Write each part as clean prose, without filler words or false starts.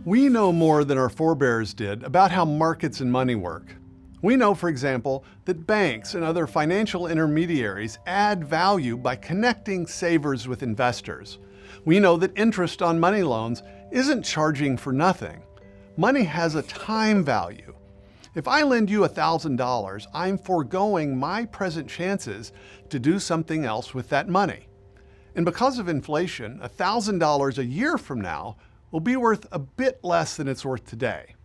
We know more than our forebears did about how markets and money work. We know, for example, that banks and other financial intermediaries add value by connecting savers with investors. We know that interest on money loans isn't charging for nothing. Money has a time value. If I lend you $1,000, I'm foregoing my present chances to do something else with that money. And because of inflation, $1,000 a year from now will be worth a bit less than it's worth today.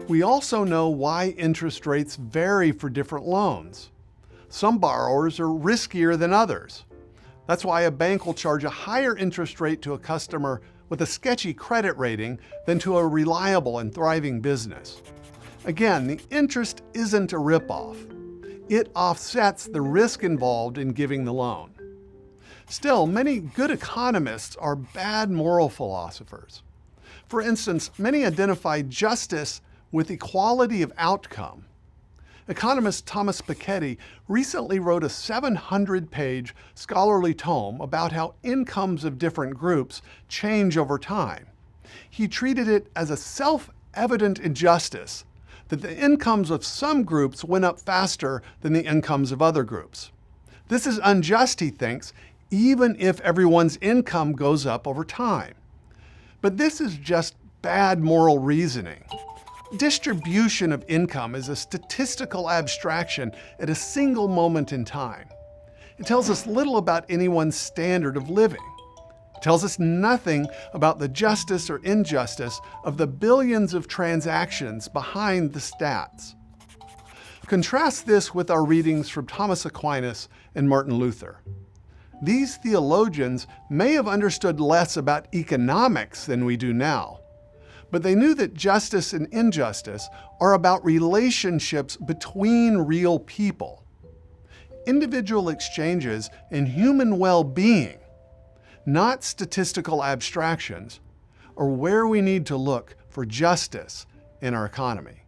We also know why interest rates vary for different loans. Some borrowers are riskier than others. That's why a bank will charge a higher interest rate to a customer with a sketchy credit rating than to a reliable and thriving business. Again, the interest isn't a ripoff. It offsets the risk involved in giving the loan. Still, many good economists are bad moral philosophers. For instance, many identify justice with equality of outcome. Economist Thomas Piketty recently wrote a 700-page scholarly tome about how incomes of different groups change over time. He treated it as a self-evident injustice that the incomes of some groups went up faster than the incomes of other groups. This is unjust, he thinks, even if everyone's income goes up over time. But this is just bad moral reasoning. Distribution of income is a statistical abstraction at a single moment in time. It tells us little about anyone's standard of living. It tells us nothing about the justice or injustice of the billions of transactions behind the stats. Contrast this with our readings from Thomas Aquinas and Martin Luther. These theologians may have understood less about economics than we do now, but they knew that justice and injustice are about relationships between real people. Individual exchanges and human well-being, not statistical abstractions, are where we need to look for justice in our economy.